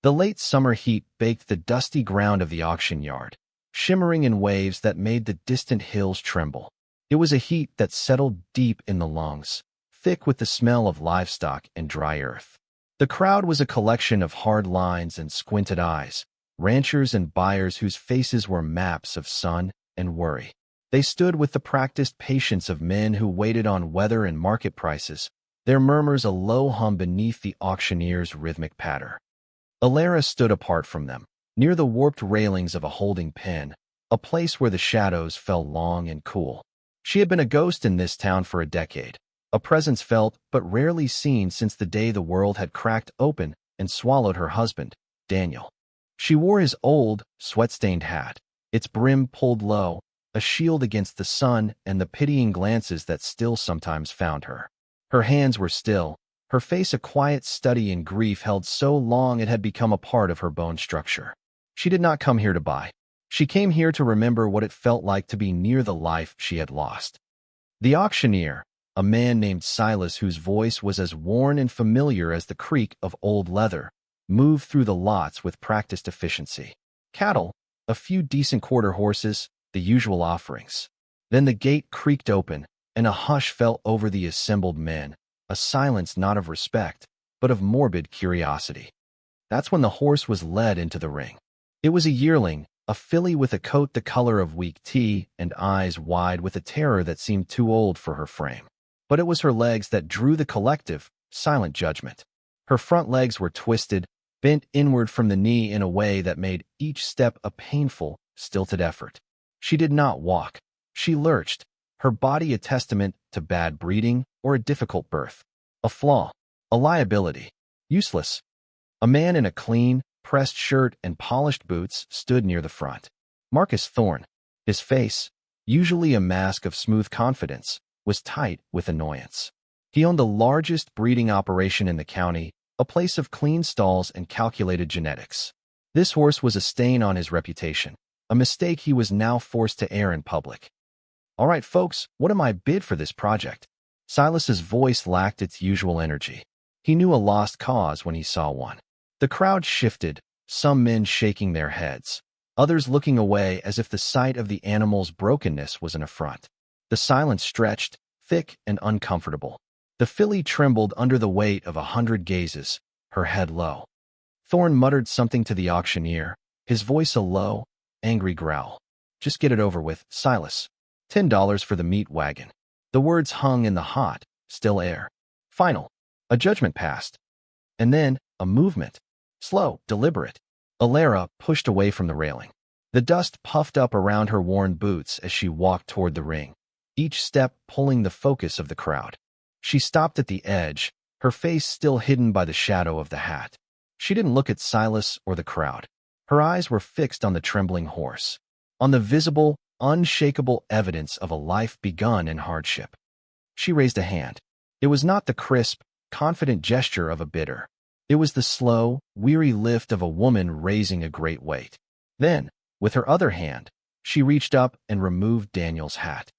The late summer heat baked the dusty ground of the auction yard, shimmering in waves that made the distant hills tremble. It was a heat that settled deep in the lungs, thick with the smell of livestock and dry earth. The crowd was a collection of hard lines and squinted eyes, ranchers and buyers whose faces were maps of sun and worry. They stood with the practiced patience of men who waited on weather and market prices, their murmurs a low hum beneath the auctioneer's rhythmic patter. Alara stood apart from them, near the warped railings of a holding pen, a place where the shadows fell long and cool. She had been a ghost in this town for a decade, a presence felt but rarely seen since the day the world had cracked open and swallowed her husband, Daniel. She wore his old, sweat-stained hat, its brim pulled low, a shield against the sun and the pitying glances that still sometimes found her. Her hands were still, her face a quiet study in grief held so long it had become a part of her bone structure. She did not come here to buy. She came here to remember what it felt like to be near the life she had lost. The auctioneer, a man named Silas whose voice was as worn and familiar as the creak of old leather, moved through the lots with practiced efficiency. Cattle, a few decent quarter horses, the usual offerings. Then the gate creaked open, and a hush fell over the assembled men, a silence not of respect, but of morbid curiosity. That's when the horse was led into the ring. It was a yearling, a filly with a coat the color of weak tea and eyes wide with a terror that seemed too old for her frame. But it was her legs that drew the collective, silent judgment. Her front legs were twisted, bent inward from the knee in a way that made each step a painful, stilted effort. She did not walk. She lurched, her body a testament to bad breeding or a difficult birth. A flaw, a liability, useless. A man in a clean, pressed shirt and polished boots stood near the front. Marcus Thorne. His face, usually a mask of smooth confidence, was tight with annoyance. He owned the largest breeding operation in the county, a place of clean stalls and calculated genetics. This horse was a stain on his reputation, a mistake he was now forced to air in public. "All right, folks, what am I bid for this project?" Silas's voice lacked its usual energy. He knew a lost cause when he saw one. The crowd shifted, some men shaking their heads, others looking away as if the sight of the animal's brokenness was an affront. The silence stretched, thick and uncomfortable. The filly trembled under the weight of 100 gazes, her head low. Thorne muttered something to the auctioneer, his voice a low, angry growl. "Just get it over with, Silas. $10 for the meat wagon." The words hung in the hot, still air. Final. A judgment passed. And then, a movement. Slow, deliberate. Alara pushed away from the railing. The dust puffed up around her worn boots as she walked toward the ring, each step pulling the focus of the crowd. She stopped at the edge, her face still hidden by the shadow of the hat. She didn't look at Silas or the crowd. Her eyes were fixed on the trembling horse, on the visible, unshakable evidence of a life begun in hardship. She raised a hand. It was not the crisp, confident gesture of a bidder. It was the slow, weary lift of a woman raising a great weight. Then, with her other hand, she reached up and removed Daniel's hat.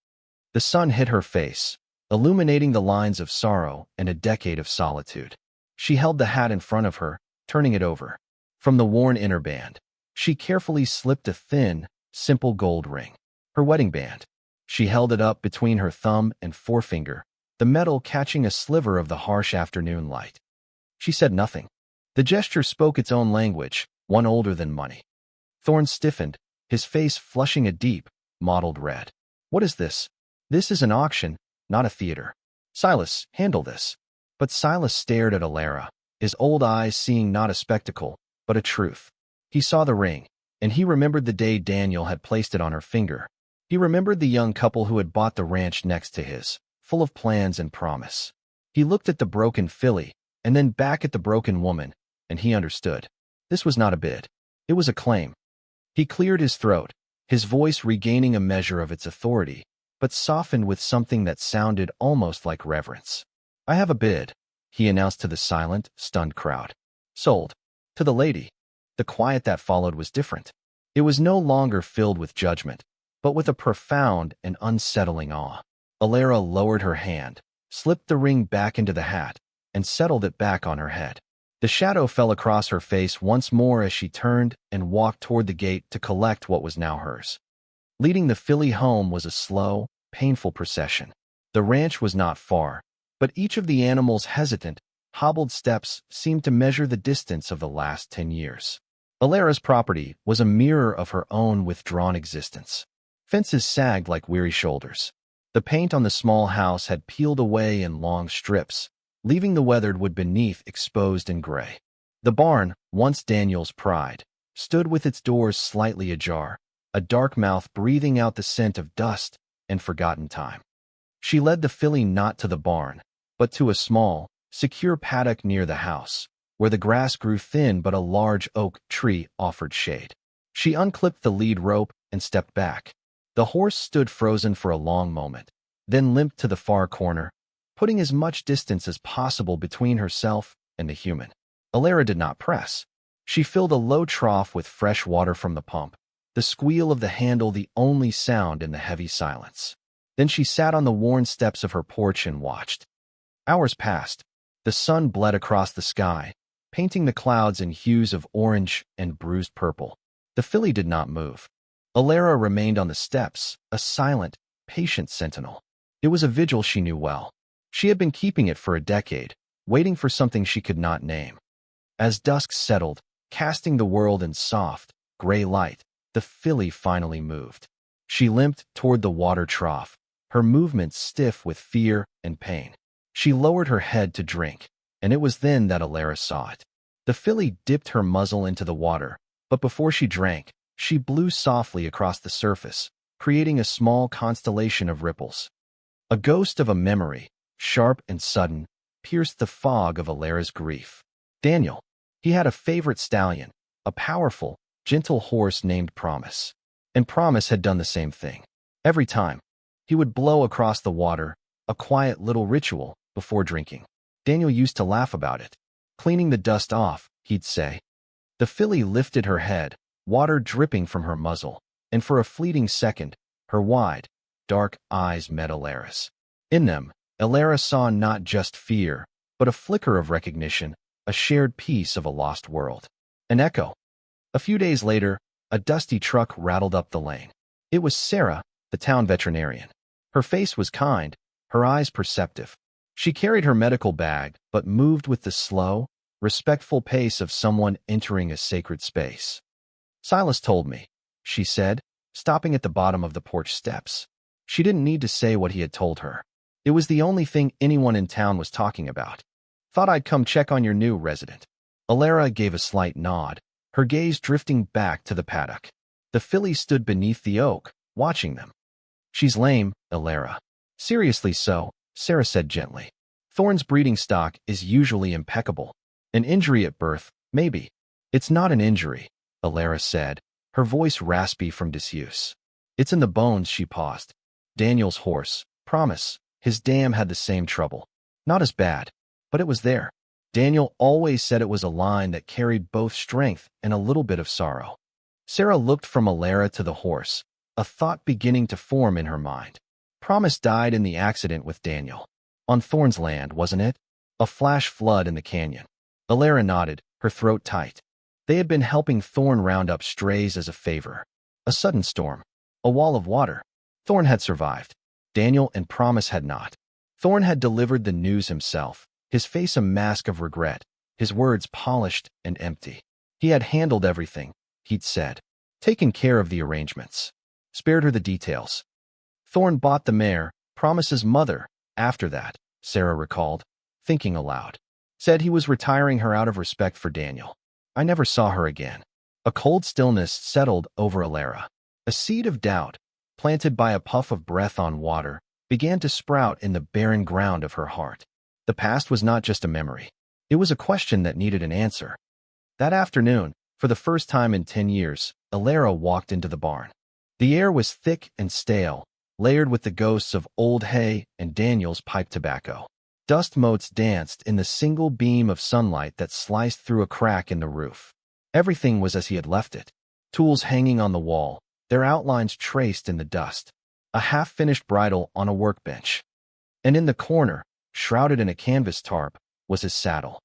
The sun hit her face, illuminating the lines of sorrow and a decade of solitude. She held the hat in front of her, turning it over. From the worn inner band, she carefully slipped a thin, simple gold ring. Her wedding band. She held it up between her thumb and forefinger, the metal catching a sliver of the harsh afternoon light. She said nothing. The gesture spoke its own language, one older than money. Thorne stiffened, his face flushing a deep, mottled red. "What is this?" "This is an auction, not a theater. Silas, handle this." But Silas stared at Alara, his old eyes seeing not a spectacle, but a truth. He saw the ring, and he remembered the day Daniel had placed it on her finger. He remembered the young couple who had bought the ranch next to his, full of plans and promise. He looked at the broken filly, and then back at the broken woman, and he understood. This was not a bid. It was a claim. He cleared his throat, his voice regaining a measure of its authority, but softened with something that sounded almost like reverence. "I have a bid," he announced to the silent, stunned crowd. "Sold. To the lady." The quiet that followed was different. It was no longer filled with judgment, but with a profound and unsettling awe. Alara lowered her hand, slipped the ring back into the hat, and settled it back on her head. The shadow fell across her face once more as she turned and walked toward the gate to collect what was now hers. Leading the filly home was a slow, painful procession. The ranch was not far, but each of the animals' hesitant, hobbled steps seemed to measure the distance of the last 10 years. Alara's property was a mirror of her own withdrawn existence. Fences sagged like weary shoulders. The paint on the small house had peeled away in long strips, leaving the weathered wood beneath exposed and gray. The barn, once Daniel's pride, stood with its doors slightly ajar, a dark mouth breathing out the scent of dust and forgotten time. She led the filly not to the barn, but to a small, secure paddock near the house, where the grass grew thin but a large oak tree offered shade. She unclipped the lead rope and stepped back. The horse stood frozen for a long moment, then limped to the far corner, putting as much distance as possible between herself and the human. Alara did not press. She filled a low trough with fresh water from the pump, the squeal of the handle the only sound in the heavy silence. Then she sat on the worn steps of her porch and watched. Hours passed. The sun bled across the sky, painting the clouds in hues of orange and bruised purple. The filly did not move. Alara remained on the steps, a silent, patient sentinel. It was a vigil she knew well. She had been keeping it for a decade, waiting for something she could not name. As dusk settled, casting the world in soft, gray light, the filly finally moved. She limped toward the water trough, her movements stiff with fear and pain. She lowered her head to drink, and it was then that Alara saw it. The filly dipped her muzzle into the water, but before she drank, she blew softly across the surface, creating a small constellation of ripples. A ghost of a memory, sharp and sudden, pierced the fog of Alara's grief. Daniel. He had a favorite stallion, a powerful, gentle horse named Promise. And Promise had done the same thing. Every time, he would blow across the water, a quiet little ritual, before drinking. Daniel used to laugh about it. Cleaning the dust off, he'd say. The filly lifted her head, water dripping from her muzzle, and for a fleeting second, her wide, dark eyes met Alara's. In them, Alara saw not just fear, but a flicker of recognition, a shared piece of a lost world. An echo. A few days later, a dusty truck rattled up the lane. It was Sarah, the town veterinarian. Her face was kind, her eyes perceptive. She carried her medical bag, but moved with the slow, respectful pace of someone entering a sacred space. Silas told me, she said, stopping at the bottom of the porch steps. She didn't need to say what he had told her. It was the only thing anyone in town was talking about. Thought I'd come check on your new resident. Alara gave a slight nod, her gaze drifting back to the paddock. The filly stood beneath the oak, watching them. She's lame, Alara. Seriously so, Sarah said gently. Thorn's breeding stock is usually impeccable. An injury at birth, maybe. It's not an injury, Alara said, her voice raspy from disuse. It's in the bones. She paused. Daniel's horse, Promise, his dam had the same trouble. Not as bad, but it was there. Daniel always said it was a line that carried both strength and a little bit of sorrow. Sarah looked from Alara to the horse, a thought beginning to form in her mind. Promise died in the accident with Daniel. On Thorn's land, wasn't it? A flash flood in the canyon. Alara nodded, her throat tight. They had been helping Thorn round up strays as a favor. A sudden storm. A wall of water. Thorn had survived. Daniel and Promise had not. Thorn had delivered the news himself, his face a mask of regret, his words polished and empty. He had handled everything, he'd said. Taken care of the arrangements. Spared her the details. Thorn bought the mare, Promise's mother, after that, Sarah recalled, thinking aloud. Said he was retiring her out of respect for Daniel. I never saw her again. A cold stillness settled over Alara. A seed of doubt, planted by a puff of breath on water, began to sprout in the barren ground of her heart. The past was not just a memory. It was a question that needed an answer. That afternoon, for the first time in 10 years, Alara walked into the barn. The air was thick and stale, layered with the ghosts of old hay and Daniel's pipe tobacco. Dust motes danced in the single beam of sunlight that sliced through a crack in the roof. Everything was as he had left it. Tools hanging on the wall, their outlines traced in the dust. A half-finished bridle on a workbench. And in the corner, shrouded in a canvas tarp, was his saddle.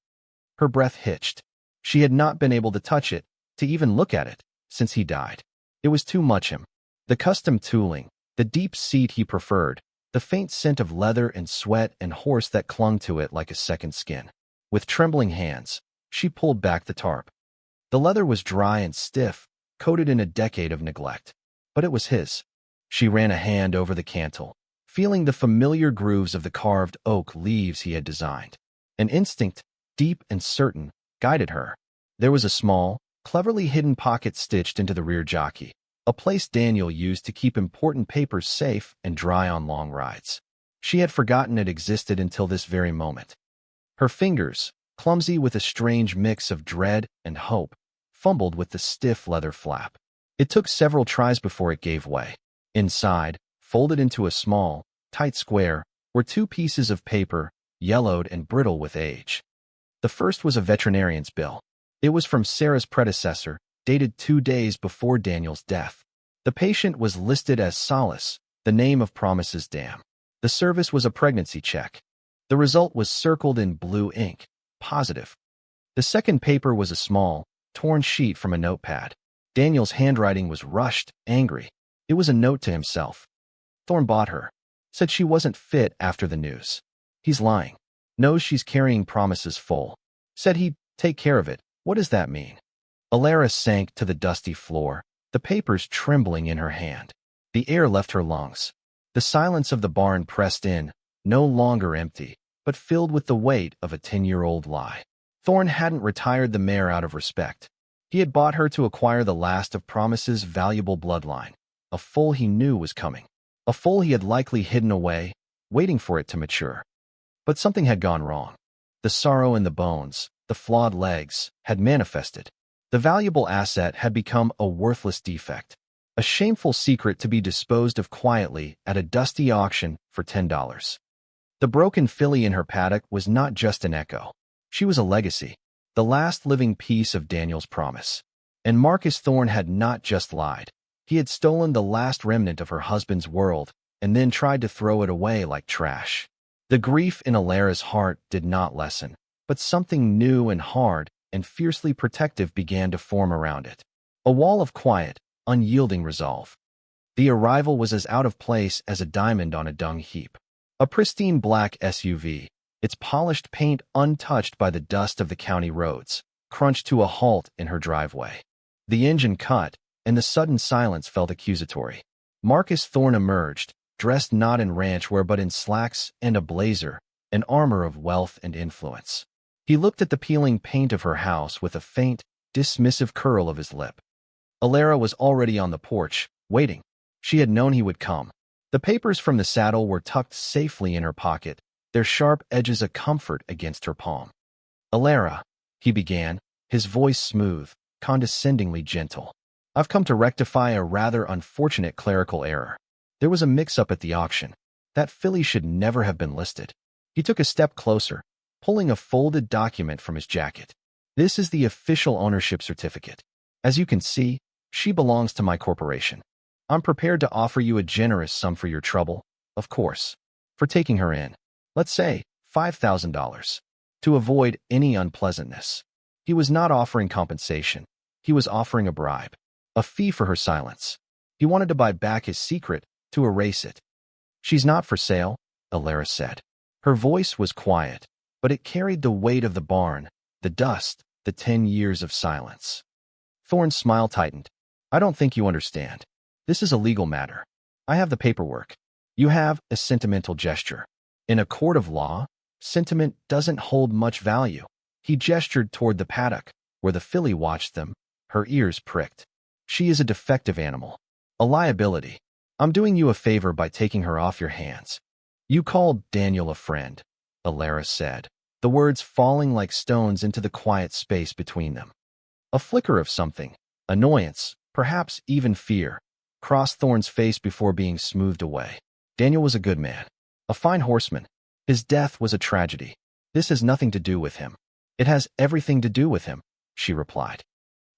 Her breath hitched. She had not been able to touch it, to even look at it, since he died. It was too much him. The custom tooling, the deep seat he preferred, the faint scent of leather and sweat and horse that clung to it like a second skin. With trembling hands, she pulled back the tarp. The leather was dry and stiff, coated in a decade of neglect. But it was his. She ran a hand over the cantle, feeling the familiar grooves of the carved oak leaves he had designed. An instinct, deep and certain, guided her. There was a small, cleverly hidden pocket stitched into the rear jockey, a place Daniel used to keep important papers safe and dry on long rides. She had forgotten it existed until this very moment. Her fingers, clumsy with a strange mix of dread and hope, fumbled with the stiff leather flap. It took several tries before it gave way. Inside, folded into a small, tight square, were two pieces of paper, yellowed and brittle with age. The first was a veterinarian's bill. It was from Sarah's predecessor, dated 2 days before Daniel's death. The patient was listed as Solace, the name of Promise's dam. The service was a pregnancy check. The result was circled in blue ink, positive. The second paper was a small, torn sheet from a notepad. Daniel's handwriting was rushed, angry. It was a note to himself. Thorne bought her. Said she wasn't fit after the news. He's lying. Knows she's carrying Promises full. Said he'd take care of it. What does that mean? Alara sank to the dusty floor, the papers trembling in her hand. The air left her lungs. The silence of the barn pressed in, no longer empty, but filled with the weight of a 10-year-old lie. Thorne hadn't retired the mare out of respect. He had bought her to acquire the last of Promise's valuable bloodline, a foal he knew was coming, a foal he had likely hidden away, waiting for it to mature. But something had gone wrong. The sorrow in the bones, the flawed legs, had manifested. The valuable asset had become a worthless defect, a shameful secret to be disposed of quietly at a dusty auction for $10. The broken filly in her paddock was not just an echo. She was a legacy, the last living piece of Daniel's promise. And Marcus Thorne had not just lied. He had stolen the last remnant of her husband's world and then tried to throw it away like trash. The grief in Alara's heart did not lessen, but something new and hard and fiercely protective began to form around it. A wall of quiet, unyielding resolve. The arrival was as out of place as a diamond on a dung heap. A pristine black SUV, its polished paint untouched by the dust of the county roads, crunched to a halt in her driveway. The engine cut, and the sudden silence felt accusatory. Marcus Thorne emerged, dressed not in ranch wear but in slacks and a blazer, an armor of wealth and influence. He looked at the peeling paint of her house with a faint, dismissive curl of his lip. Alara was already on the porch, waiting. She had known he would come. The papers from the saddle were tucked safely in her pocket, their sharp edges a comfort against her palm. "Alara," he began, his voice smooth, condescendingly gentle. "I've come to rectify a rather unfortunate clerical error. There was a mix-up at the auction. That filly should never have been listed." He took a step closer, pulling a folded document from his jacket. "This is the official ownership certificate. As you can see, she belongs to my corporation. I'm prepared to offer you a generous sum for your trouble, of course, for taking her in. Let's say $5,000, to avoid any unpleasantness." He was not offering compensation. He was offering a bribe, a fee for her silence. He wanted to buy back his secret, to erase it. "She's not for sale," Alara said. Her voice was quiet, but it carried the weight of the barn, the dust, the 10 years of silence. Thorne's smile tightened. "I don't think you understand. This is a legal matter. I have the paperwork. You have a sentimental gesture. In a court of law, sentiment doesn't hold much value." He gestured toward the paddock, where the filly watched them, her ears pricked. "She is a defective animal, a liability. I'm doing you a favor by taking her off your hands." "You called Daniel a friend," Alara said, the words falling like stones into the quiet space between them. A flicker of something, annoyance, perhaps even fear, crossed Thorne's face before being smoothed away. Daniel was a good man, a fine horseman. His death was a tragedy. This has nothing to do with him. "It has everything to do with him," she replied.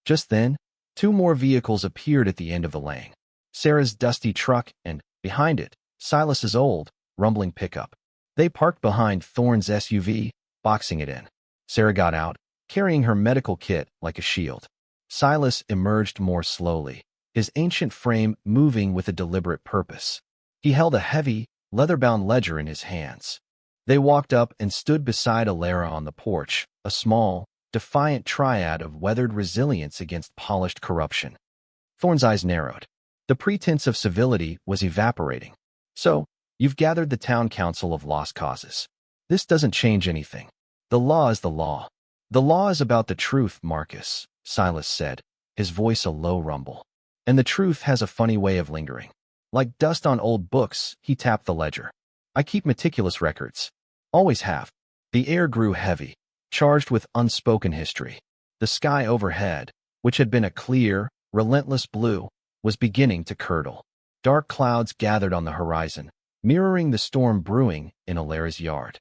Just then, 2 more vehicles appeared at the end of the lane. Sarah's dusty truck and, behind it, Silas's old, rumbling pickup. They parked behind Thorne's SUV, boxing it in. Sarah got out, carrying her medical kit like a shield. Silas emerged more slowly, his ancient frame moving with a deliberate purpose. He held a heavy, leather-bound ledger in his hands. They walked up and stood beside Alara on the porch, a small, defiant triad of weathered resilience against polished corruption. Thorne's eyes narrowed. The pretense of civility was evaporating. So, you've gathered the town council of lost causes. This doesn't change anything. The law is the law. The law is about the truth, Marcus, Silas said, his voice a low rumble. And the truth has a funny way of lingering. Like dust on old books, he tapped the ledger. I keep meticulous records. Always have. The air grew heavy, charged with unspoken history. The sky overhead, which had been a clear, relentless blue, was beginning to curdle. Dark clouds gathered on the horizon, mirroring the storm brewing in Alara's yard.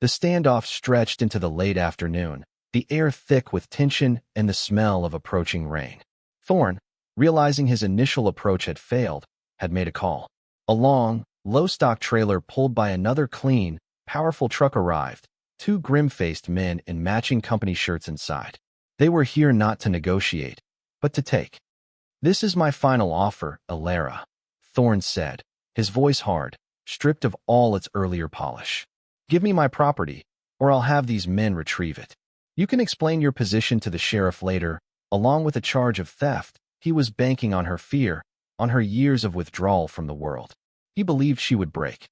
The standoff stretched into the late afternoon, the air thick with tension and the smell of approaching rain. Thorne, realizing his initial approach had failed, had made a call. A long, low-stock trailer pulled by another clean, powerful truck arrived, two grim-faced men in matching company shirts inside. They were here not to negotiate, but to take. This is my final offer, Alara, Thorne said, his voice hard, stripped of all its earlier polish. Give me my property, or I'll have these men retrieve it. You can explain your position to the sheriff later, along with a charge of theft. He was banking on her fear, on her years of withdrawal from the world. He believed she would break.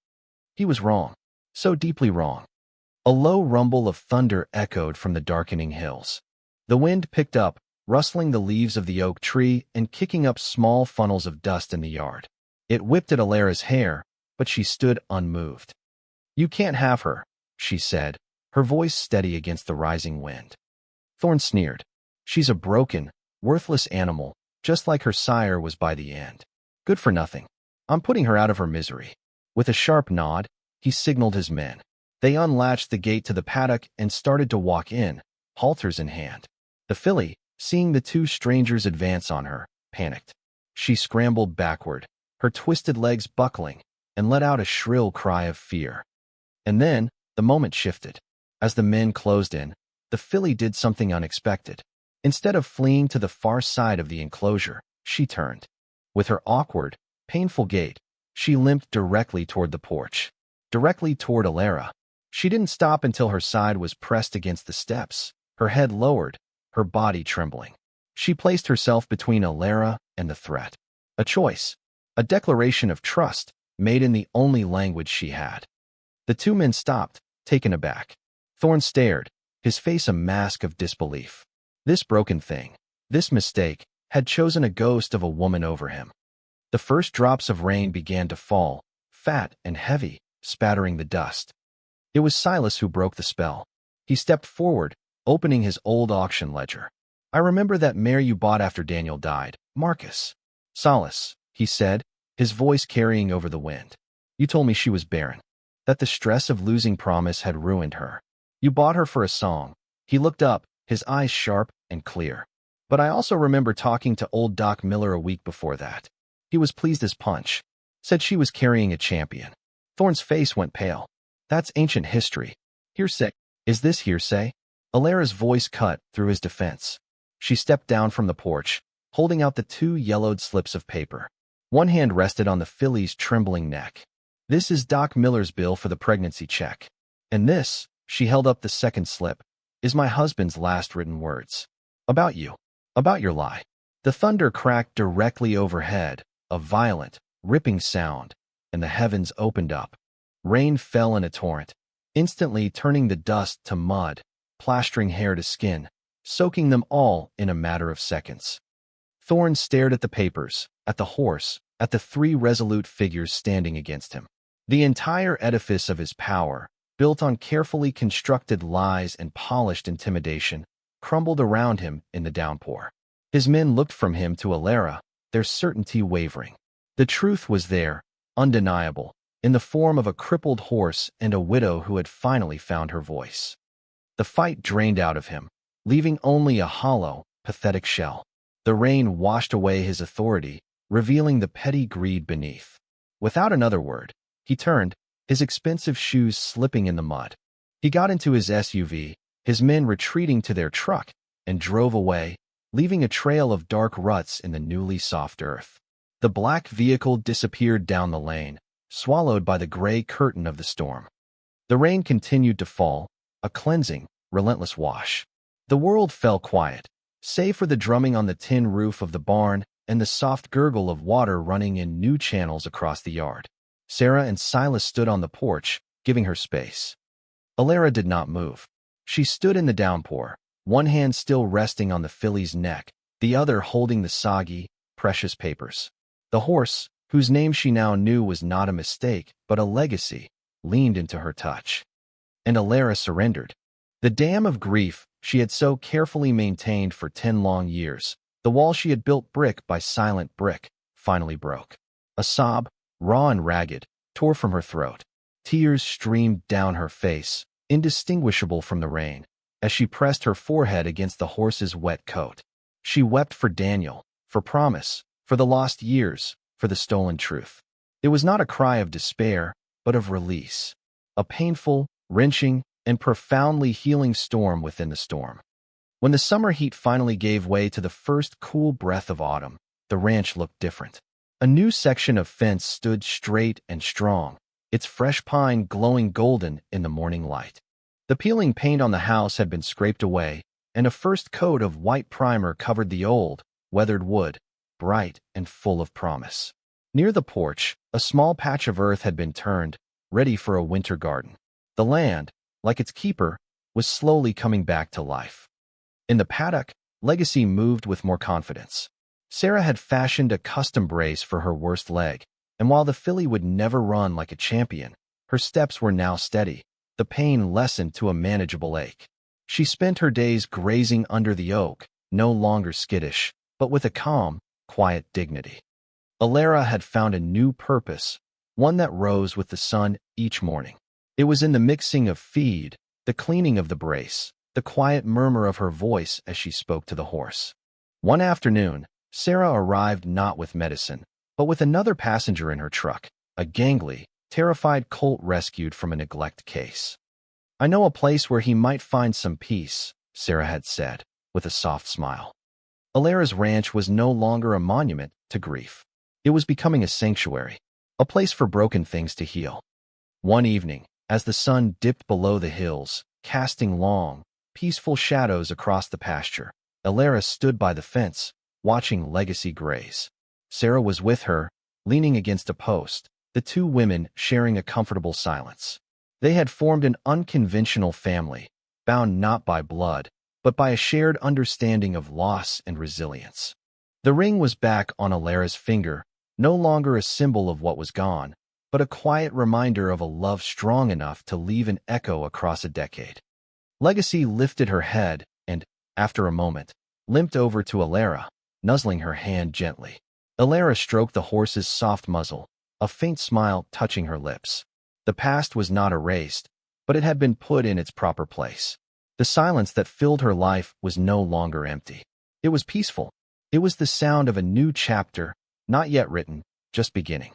He was wrong. So deeply wrong. A low rumble of thunder echoed from the darkening hills. The wind picked up, rustling the leaves of the oak tree and kicking up small funnels of dust in the yard. It whipped at Alara's hair, but she stood unmoved. You can't have her, she said, her voice steady against the rising wind. Thorne sneered. She's a broken, worthless animal, just like her sire was by the end. Good for nothing. I'm putting her out of her misery. With a sharp nod, he signaled his men. They unlatched the gate to the paddock and started to walk in, halters in hand. The filly, seeing the two strangers advance on her, panicked. She scrambled backward, her twisted legs buckling, and let out a shrill cry of fear. And then, the moment shifted. As the men closed in, the filly did something unexpected. Instead of fleeing to the far side of the enclosure, she turned. With her awkward, painful gait, she limped directly toward the porch. Directly toward Alara. She didn't stop until her side was pressed against the steps, her head lowered, her body trembling. She placed herself between Alara and the threat. A choice, a declaration of trust, made in the only language she had. The two men stopped, taken aback. Thorne stared, his face a mask of disbelief. This broken thing, this mistake, had chosen a ghost of a woman over him. The first drops of rain began to fall, fat and heavy, spattering the dust. It was Silas who broke the spell. He stepped forward, opening his old auction ledger. I remember that mare you bought after Daniel died, Marcus. Silas, he said, his voice carrying over the wind. You told me she was barren, that the stress of losing Promise had ruined her. You bought her for a song. He looked up, his eyes sharp and clear. But I also remember talking to old Doc Miller a week before that. He was pleased as punch. Said she was carrying a champion. Thorne's face went pale. That's ancient history. Hearsay. Is this hearsay? Alara's voice cut through his defense. She stepped down from the porch, holding out the two yellowed slips of paper. One hand rested on the filly's trembling neck. This is Doc Miller's bill for the pregnancy check. And this, she held up the second slip, is my husband's last written words. About you. About your lie. The thunder cracked directly overhead, a violent, ripping sound, and the heavens opened up. Rain fell in a torrent, instantly turning the dust to mud, plastering hair to skin, soaking them all in a matter of seconds. Thorne stared at the papers, at the horse, at the three resolute figures standing against him. The entire edifice of his power, built on carefully constructed lies and polished intimidation, crumbled around him in the downpour. His men looked from him to Alara, their certainty wavering. The truth was there, undeniable, in the form of a crippled horse and a widow who had finally found her voice. The fight drained out of him, leaving only a hollow, pathetic shell. The rain washed away his authority, revealing the petty greed beneath. Without another word, he turned, his expensive shoes slipping in the mud. He got into his SUV, his men retreating to their truck, and drove away, leaving a trail of dark ruts in the newly soft earth. The black vehicle disappeared down the lane, swallowed by the gray curtain of the storm. The rain continued to fall, a cleansing, relentless wash. The world fell quiet, save for the drumming on the tin roof of the barn and the soft gurgle of water running in new channels across the yard. Sarah and Silas stood on the porch, giving her space. Alara did not move. She stood in the downpour, one hand still resting on the filly's neck, the other holding the soggy, precious papers. The horse, whose name she now knew was not a mistake but a legacy, leaned into her touch. And Alara surrendered. The dam of grief she had so carefully maintained for 10 long years, the wall she had built brick by silent brick, finally broke. A sob, raw and ragged, tore from her throat. Tears streamed down her face, indistinguishable from the rain, as she pressed her forehead against the horse's wet coat. She wept for Daniel, for promise, for the lost years, for the stolen truth. It was not a cry of despair, but of release. A painful, wrenching, and profoundly healing storm within the storm. When the summer heat finally gave way to the first cool breath of autumn, the ranch looked different. A new section of fence stood straight and strong, its fresh pine glowing golden in the morning light. The peeling paint on the house had been scraped away, and a first coat of white primer covered the old, weathered wood, bright and full of promise. Near the porch, a small patch of earth had been turned, ready for a winter garden. The land, like its keeper, was slowly coming back to life. In the paddock, Legacy moved with more confidence. Sarah had fashioned a custom brace for her worst leg, and while the filly would never run like a champion, her steps were now steady, the pain lessened to a manageable ache. She spent her days grazing under the oak, no longer skittish, but with a calm, quiet dignity. Alara had found a new purpose, one that rose with the sun each morning. It was in the mixing of feed, the cleaning of the brace, the quiet murmur of her voice as she spoke to the horse. One afternoon, Sarah arrived not with medicine, but with another passenger in her truck, a gangly, terrified colt rescued from a neglect case. "I know a place where he might find some peace," Sarah had said, with a soft smile. Alara's ranch was no longer a monument to grief. It was becoming a sanctuary, a place for broken things to heal. One evening, as the sun dipped below the hills, casting long, peaceful shadows across the pasture, Alara stood by the fence, watching Legacy graze. Sarah was with her, leaning against a post, the two women sharing a comfortable silence. They had formed an unconventional family, bound not by blood, but by a shared understanding of loss and resilience. The ring was back on Alara's finger, no longer a symbol of what was gone, but a quiet reminder of a love strong enough to leave an echo across a decade. Legacy lifted her head and, after a moment, limped over to Alara, nuzzling her hand gently. Alara stroked the horse's soft muzzle, a faint smile touching her lips. The past was not erased, but it had been put in its proper place. The silence that filled her life was no longer empty. It was peaceful. It was the sound of a new chapter, not yet written, just beginning.